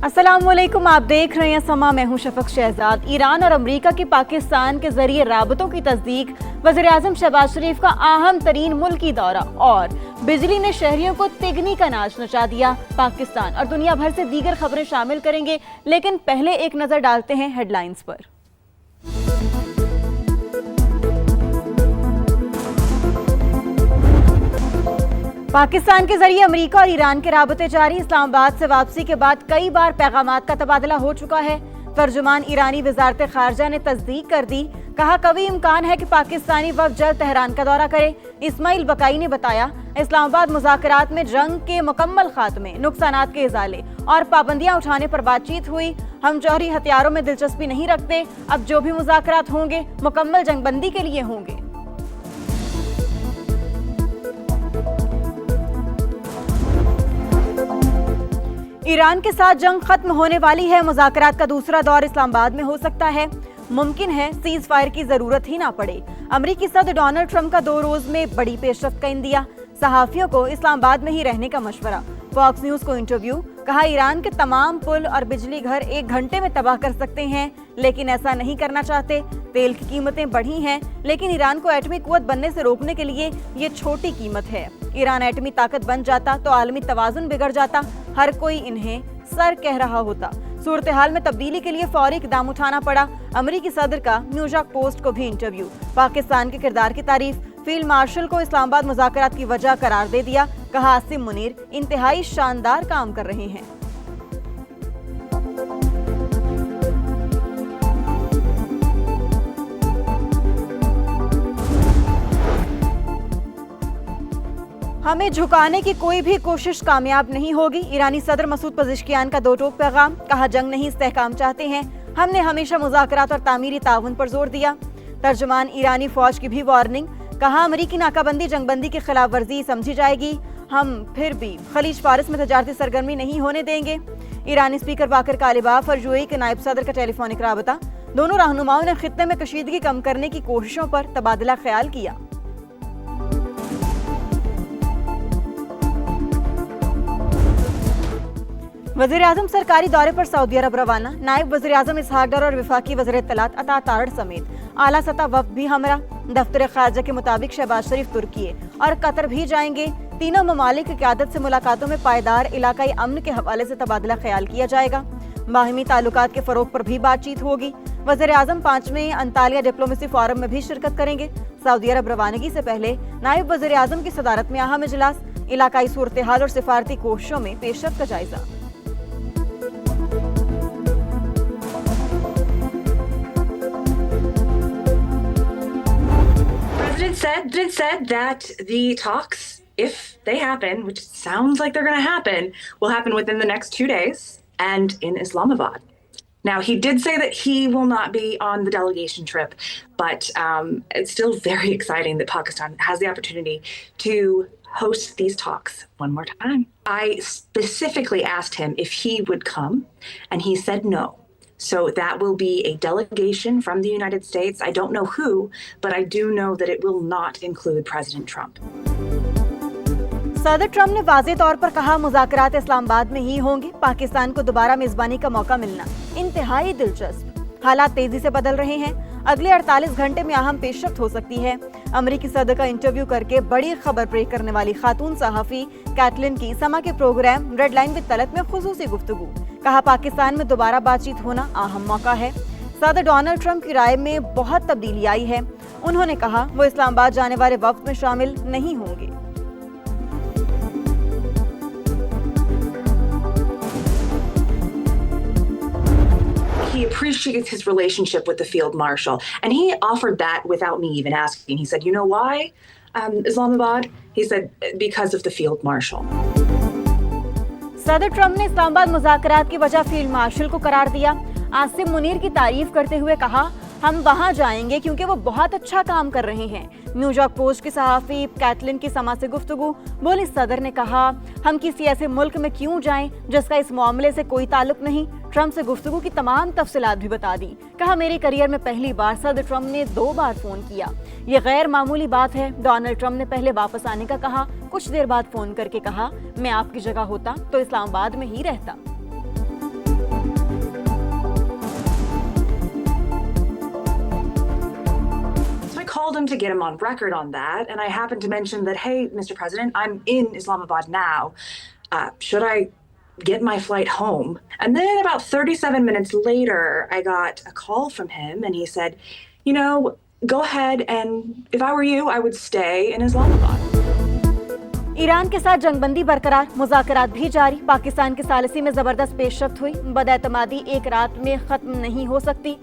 अस्सलामुअलैकुम, आप देख रहे हैं समा। मैं हूं शफक शहजाद। ईरान और अमेरिका की पाकिस्तान के जरिए राबतों की तस्दीक, वज़ीर-ए-आज़म शहबाज शरीफ का अहम तरीन मुल्की दौरा और बिजली ने शहरियों को तिगनी का नाच नचा दिया। पाकिस्तान और दुनिया भर से दीगर खबरें शामिल करेंगे, लेकिन पहले एक नजर डालते हैं हेडलाइंस पर। पाकिस्तान के जरिए अमेरिका और ईरान के राबते जारी। इस्लामाबाद से वापसी के बाद कई बार पैगामात का तबादला हो चुका है। तर्जुमान ईरानी वजारत खारजा ने तस्दीक कर दी। कहा, कभी इम्कान है कि पाकिस्तानी वफ़द जल्द तेहरान का दौरा करे। इस्माइल बकाई ने बताया, इस्लामाबाद मुज़ाकरात में जंग के मुकम्मल खात्मे, नुकसानात के इजाले और पाबंदियां उठाने पर बातचीत हुई। हम जौहरी हथियारों में दिलचस्पी नहीं रखते। अब जो भी मुज़ाकरात होंगे मुकम्मल जंगबंदी के लिए होंगे। ईरान के साथ जंग खत्म होने वाली है। मुज़ाकरात का दूसरा दौर इस्लामाबाद में हो सकता है। मुमकिन है सीज फायर की जरूरत ही ना पड़े। अमेरिकी सदर डोनाल्ड ट्रंप का 2 रोज में बड़ी पेशरफ्त का इंदिया। सहाफियों को इस्लामाबाद में ही रहने का मशवरा। फॉक्स न्यूज को इंटरव्यू। कहा, ईरान के तमाम पुल और बिजली घर 1 घंटे में तबाह कर सकते हैं, लेकिन ऐसा नहीं करना चाहते। तेल की कीमतें बढ़ी हैं, लेकिन ईरान को एटमी कुव्वत बनने से रोकने के लिए ये छोटी कीमत है। ईरान एटमी ताकत बन जाता तो आलमी तवाजुन बिगड़ जाता। हर कोई इन्हें सर कह रहा होता। सूरत हाल में तब्दीली के लिए फौरी इकदाम उठाना पड़ा। अमेरिकी सदर का न्यूयॉर्क पोस्ट को भी इंटरव्यू। पाकिस्तान के किरदार की तारीफ। फील्ड मार्शल को इस्लामाबाद मुज़ाकरात की वजह करार दे दिया। कहा, आसिम मुनीर इंतहाई शानदार काम कर रहे हैं। हमें झुकाने की कोई भी कोशिश कामयाब नहीं होगी। ईरानी सदर मसूद पज़ेश्कियान का 2 टोक पैगाम। कहा, जंग नहीं इस्तेहकाम चाहते हैं। हमने हमेशा मुज़ाकरात और तामीरी ताउन पर जोर दिया। तर्जुमान ईरानी फौज की भी वार्निंग। कहा, अमरीकी नाकाबंदी जंगबंदी की खिलाफ वर्जी समझी जाएगी। हम फिर भी खलीज फारिस में तजारती सरगर्मी नहीं होने देंगे। ईरानी स्पीकर बाकर कालिबाफ और यूएई के नायब सदर का टेलीफोनिक राबता। दोनों रहनुमाओं ने खित्ते में कशीदगी कम करने की कोशिशों पर तबादला ख्याल किया। वज़ीर-ए-आज़म सरकारी दौरे पर सऊदी अरब रवाना। नायब वज़ीर-ए-आज़म इसहाक डार और वफाकी वज़ीर इत्तलात अता तारड़ समेत आला सतह वफ़द भी हमरा। दफ्तर खारजा के मुताबिक शहबाज शरीफ तुर्की और कतर भी जाएंगे। तीनों ममालिक की क़यादत से मुलाकातों में पायदार इलाकाई अमन के हवाले से तबादला ख्याल किया जाएगा। बाहमी ताल्लुकात के फ़रोग़ पर भी बातचीत होगी। वज़ीर-ए-आज़म 5वें अंतालिया डिप्लोमेसी फोरम में भी शिरकत करेंगे। सऊदी अरब रवानगी से पहले नायब वज़ीर-ए-आज़म की सदारत में अहम इजलास। इलाकाई सूरत हाल और सिफारती कोशिशों में पेशरफ्त का जायजा। President said that the talks, if they happen, which sounds like they're going to happen, will happen within the next 2 days and in Islamabad. Now, he did say that he will not be on the delegation trip, but it's still very exciting that Pakistan has the opportunity to host these talks one more time. I specifically asked him if he would come, and he said no. So that will be a delegation from the United States. I don't know who, but I do know that it will not include President Trump. सदर Trump ने वाज़ेह तौर पर कहा, मुज़ाकरात इस्लामाबाद में ही होंगे। पाकिस्तान को दोबारा मेजबानी का मौका मिलना इंतहाई दिलचस्प। हालात तेजी से बदल रहे हैं। अगले 48 घंटे में अहम पेशरफ्त हो सकती है। अमेरिकी सदर का इंटरव्यू करके बड़ी खबर ब्रेक करने वाली खातून सहाफ़ी कैटलिन की समा के program Red Line with Talat में खुसूसी गुफ्तगू। कहा, पाकिस्तान में दोबारा बातचीत होना अहम मौका है। सदर डोनाल्ड ट्रंप की राय में बहुत तब्दीली आई है। उन्होंने कहा, वो इस्लामाबाद जाने वाले वक्त में शामिल नहीं होंगे। He appreciates his relationship with the field marshal, and he offered that without me even asking. He said, "You know why, Islamabad?" He said, "Because of the field marshal." सदर ट्रंप ने इस्लामाबाद मुज़ाकरात की वजह फील्ड मार्शल को करार दिया। आसिम मुनीर की तारीफ करते हुए कहा, हम वहां जाएंगे क्योंकि वो बहुत अच्छा काम कर रहे हैं। न्यूयॉर्क पोस्ट की सहाफ़ी कैटलिन की समा से गुफ्तगू। बोली, सदर ने कहा, हम किसी ऐसे मुल्क में क्यों जाएं जिसका इस मामले से कोई ताल्लुक नहीं। ट्रंप से गुफ्तगू की तमाम तफसीलात भी बता दी। कहा, मेरे करियर में पहली बार सदर ट्रंप ने 2 बार फोन किया। ये गैर मामूली बात है। डोनाल्ड ट्रंप ने पहले वापस आने का कहा, कुछ देर बाद फोन करके कहा, मैं आपकी जगह होता तो इस्लामाबाद में ही रहता। called him to get him on record on that, and I happened to mention that, hey, Mr. President, I'm in Islamabad now. Should I get my flight home? And then about 37 minutes later, I got a call from him, and he said, you know, go ahead, and if I were you, I would stay in Islamabad. Iran के साथ जंगबंदी बरकरार, मुज़ाकरात भी जारी। पाकिस्तान की सालिसी में जबरदस्त पेशरफ्त हुई। बदएतमादी एक रात में खत्म नहीं हो सकती।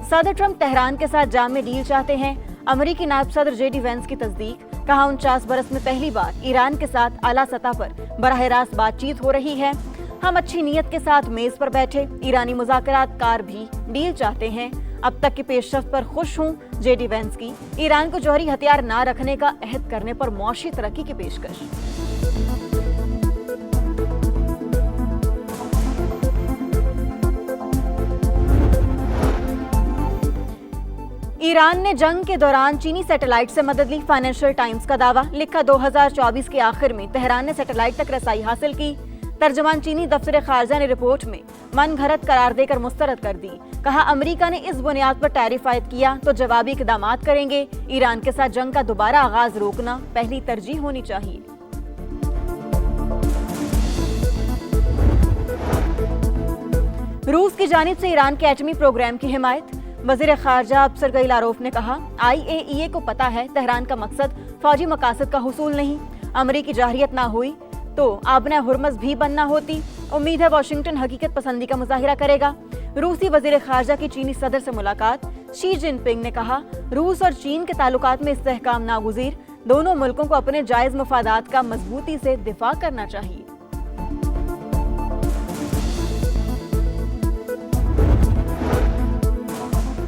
सदर ट्रंप तेहरान के साथ जाम डील चाहते हैं। अमेरिकी नायब सदर JD वेंस की तस्दीक। कहा 49 बरस में पहली बार ईरान के साथ आला सतह पर बराह रास्त बातचीत हो रही है। हम अच्छी नीयत के साथ मेज पर बैठे ईरानी मुज़ाकरात कार भी डील चाहते हैं। अब तक की पेशरफ्त पर खुश हूँ। JD वेंस की ईरान को जौहरी हथियार न रखने का अहद करने पर मौशी तरक्की की पेशकश। ईरान ने जंग के दौरान चीनी सैटेलाइट से मदद ली। फाइनेंशियल टाइम्स का दावा। लिखा 2024 के आखिर में तेहरान ने सैटेलाइट तक रसाई हासिल की। तर्जमान चीनी दफ्तर खारजा ने रिपोर्ट में मन घड़त करार देकर मुस्तरद कर दी। कहा अमेरिका ने इस बुनियाद पर टैरिफ आयद किया तो जवाबी इकदाम करेंगे। ईरान के साथ जंग का दोबारा आगाज रोकना पहली तरजीह होनी चाहिए। रूस की जानिब से ईरान के एटमी प्रोग्राम की हिमायत। वजीर खारजा अब्सर लारोफ ने कहा IAEA को पता है तेहरान का मकसद फौजी मकासद का हुसूल नहीं। अमरीकी जाहिरियत ना हुई तो आबना हुरमज भी बनना होती। उम्मीद है वाशिंगटन हकीकत पसंदी का मुजाहिरा करेगा। रूसी वजीर खारजा की चीनी सदर से मुलाकात। शी जिनपिंग ने कहा रूस और चीन के ताल्लुकात में इस्तेहकाम नागुज़ीर। दोनों मुल्कों को अपने जायज मफादात का मजबूती से दिफा करना चाहिए।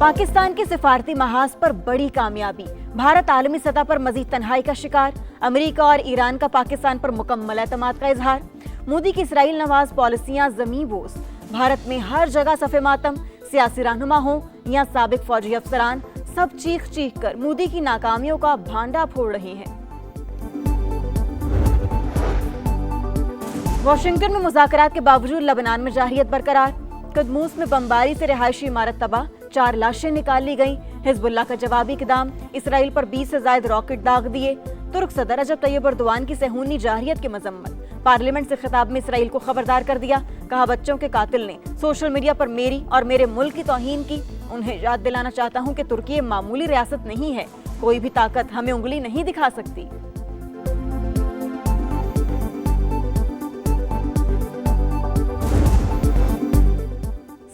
पाकिस्तान की सिफारती महाज पर बड़ी कामयाबी। भारत आलमी सतह पर मजीद तन्हाई का शिकार। अमेरिका और ईरान का पाकिस्तान पर मुकम्मल एतमाद का इजहार। मोदी की इसराइल नवाज पॉलिसियां ज़मीं बोस। भारत में हर जगह सफ़े मातम। सियासी रहनुमा हो या साबिक फौजी अफसरान, सब चीख चीख कर मोदी की नाकामियों का भांडा फोड़ रहे हैं। वाशिंगटन में मुज़ाकरात के बावजूद लबनान में जाहिरियत बरकरार। कदमूस में बमबारी से रिहायशी इमारत तबाह। 4 लाशें निकाल ली गईं। हिजबुल्लाह का जवाबी इक़दाम। इसराइल पर 20 से ज़ायद रॉकेट दाग दिए। तुर्क सदर रजब तैयब एर्दोआन की सेहूनी जाहिरियत की मजम्मत। पार्लियामेंट से खिताब में इसराइल को खबरदार कर दिया। कहा बच्चों के कातिल ने सोशल मीडिया पर मेरी और मेरे मुल्क की तौहीन की। उन्हें याद दिलाना चाहता हूँ कि तुर्की मामूली रियासत नहीं है। कोई भी ताकत हमें उंगली नहीं दिखा सकती।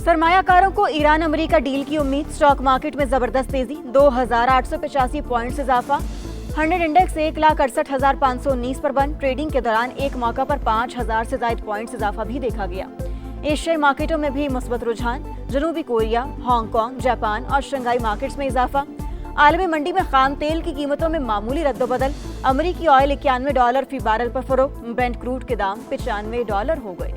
सरमायाकारों को ईरान अमेरिका डील की उम्मीद। स्टॉक मार्केट में जबरदस्त तेजी। 2885 पॉइंट से इजाफा। 100 इंडेक्स 1,68,519 पर बंद। ट्रेडिंग के दौरान एक मौका पर 5000 से ज्यादा पॉइंट्स इजाफा भी देखा गया। एशियाई मार्केटों में भी मुस्बत रुझान। जनूबी कोरिया, हांगकांग, जापान और शंघाई मार्केट्स में इजाफा। आलमी मंडी में खाम तेल की कीमतों में मामूली रद्दोबदल। अमेरिकी ऑयल $91 फी बैरल पर फरोख्त। ब्रेंट क्रूड के दाम $95 हो गए।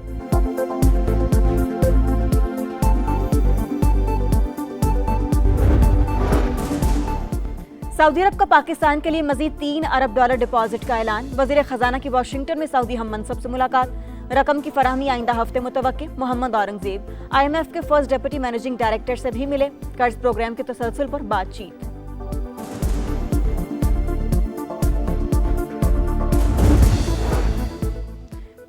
सऊदी अरब का पाकिस्तान के लिए मजीद $3 अरब डिपॉजिट का ऐलान। वजीर खजाना की वाशिंगटन में सऊदी हम मनसब से मुलाकात। रकम की फराहमी आइंदा हफ्ते मुतवक्किल। मोहम्मद औरंगजेब IMF के फर्स्ट डेप्यूटी मैनेजिंग डायरेक्टर से भी मिले। कर्ज प्रोग्राम के तसलसल पर बातचीत।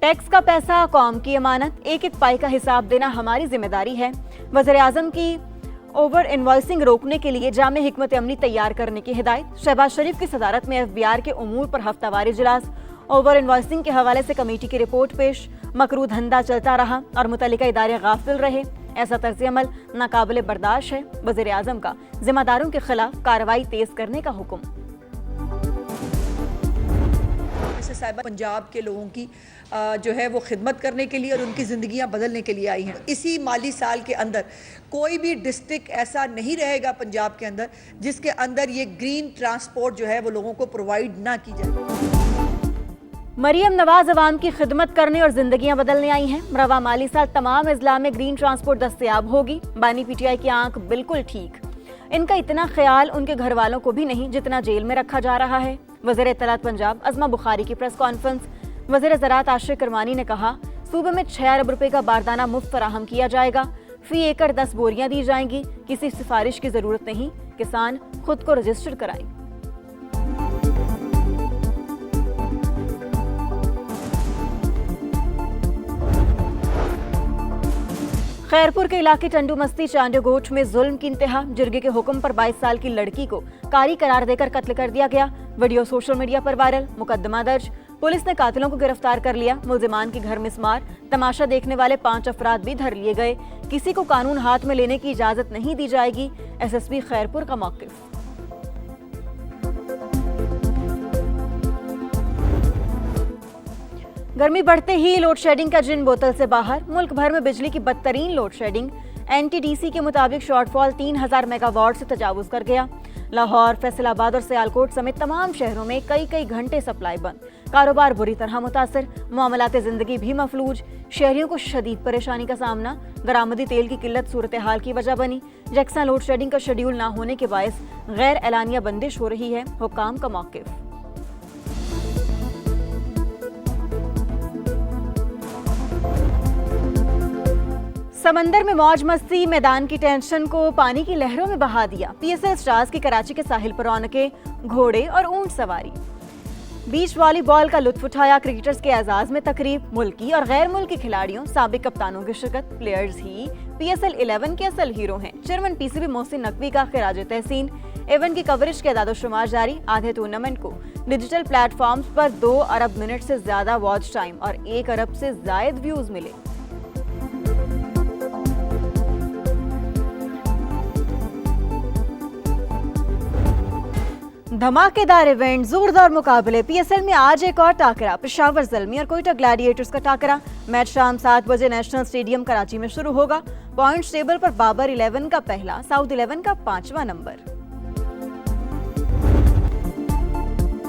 टैक्स का पैसा कौम की अमानत। एक एक पाई का हिसाब देना हमारी जिम्मेदारी है। वज़ीर आज़म की ओवर इनवॉइसिंग रोकने के लिए जामे हिकमत अमली तैयार करने की हिदायत। शहबाज शरीफ की सदारत में FBR के उमूर पर हफ्तावार इजलास। ओवर इनवॉइसिंग के हवाले से कमेटी की रिपोर्ट पेश। मकरू धंधा चलता रहा और मुतल्लिका इदारे गाफिल रहे। ऐसा तर्ज अमल नाकाबिल बर्दाश्त है। वज़ीर आज़म का जिम्मेदारों के खिलाफ कार्रवाई तेज करने का हुक्म। पंजाब के लोगों की जो है वो खिदमत करने के लिए और उनकी ज़िंदगियां बदलने के लिए आई हैं। इसी माली साल के अंदर कोई भी डिस्ट्रिक्ट ऐसा नहीं रहेगा पंजाब के अंदर जिसके अंदर ये ग्रीन ट्रांसपोर्ट जो है वो लोगों को प्रोवाइड ना की जाए। मरियम नवाज अवाम की खिदमत करने और जिंदगियां बदलने आई हैं। रवा माली साल तमाम अजला में ग्रीन ट्रांसपोर्ट दस्तयाब होगी। बानी PTI की आंख बिल्कुल ठीक। इनका इतना ख्याल उनके घर वालों को भी नहीं जितना जेल में रखा जा रहा है। वज़ीर इत्तलात पंजाब अज़मा बुखारी की प्रेस कॉन्फ्रेंस। वज़ीर ज़राअत आशिक करमानी ने कहा सूबे में 6 अरब रुपए का बारदाना मुफ्त फराहम किया जाएगा। फी एकड़ 10 बोरियां दी जाएंगी। किसी सिफारिश की जरूरत नहीं। किसान खुद को रजिस्टर कराएं। खैरपुर के इलाके टंडूमस्ती चांडोगोट में जुल्म की इंतहा। जिरगे के हुक्म पर 22 साल की लड़की को कारी करार देकर कत्ल कर दिया गया। वीडियो सोशल मीडिया पर वायरल। मुकदमा दर्ज। पुलिस ने कातिलों को गिरफ्तार कर लिया। मुल्जिमान के घर मिस्मार। तमाशा देखने वाले 5 अफराद भी धर लिए गए। किसी को कानून हाथ में लेने की इजाजत नहीं दी जाएगी। एसएसपी खैरपुर का मौकिफ। गर्मी बढ़ते ही लोड शेडिंग का जिन बोतल से बाहर। मुल्क भर में बिजली की बदतरीन लोड शेडिंग। एनटीडीसी के मुताबिक शॉर्टफॉल 3000 मेगावाट से तजावुज कर गया। लाहौर, फैसलाबाद और सियालकोट समेत तमाम शहरों में कई घंटे सप्लाई बंद। कारोबार बुरी तरह मुतासर। मामलाते जिंदगी भी मफलूज। शहरियों को शदीद परेशानी का सामना। दरामदी तेल की किल्लत सूरत हाल की वजह बनी। यकसा लोड शेडिंग का शेड्यूल न होने के बायस गैर एलानिया बंदिश हो रही है। हुक्काम का मौकिफ। समंदर में मौज मस्ती, मैदान की टेंशन को पानी की लहरों में बहा दिया। पीएसएल स्टार्स की कराची के साहिल पर रौनके, घोड़े और ऊंट सवारी। बीच वॉलीबॉल का लुत्फ उठाया। क्रिकेटर्स के एजाज में तकरीब। मुल्की और गैर मुल्की खिलाड़ियों, साबिक कप्तानों की शिरकत। प्लेयर्स ही पीएसएल 11 के असल हीरो हैं। चेयरमैन पीसीबी मोहसिन नकवी का खिराज तहसीन। इवेंट की कवरेज के एदाद-ओ-शुमार जारी। आधे टूर्नामेंट को डिजिटल प्लेटफॉर्म्स पर 2 अरब मिनट से ज्यादा वॉच टाइम और 1 अरब से जायद व्यूज मिले। धमाकेदार इवेंट, जोरदार मुकाबले। पीएसएल में आज एक और टाकरा। पेशावर ज़ल्मी और कोयटा ग्लैडिएटर्स का टाकरा। मैच शाम 7 बजे नेशनल स्टेडियम कराची में शुरू होगा। पॉइंट्स टेबल पर बाबर 11 का पहला, साउथ 11 का 5वां नंबर।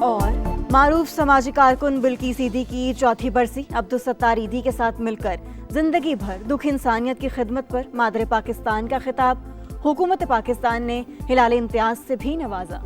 और मारूफ समाजी कारकुन बिल्किस ईदी की चौथी बरसी। अब्दुल सत्तार ईदी के साथ मिलकर जिंदगी भर दुख इंसानियत की खिदमत पर मादरे पाकिस्तान का खिताब। हुकूमत पाकिस्तान ने हिलाल इम्तियाज से भी नवाजा।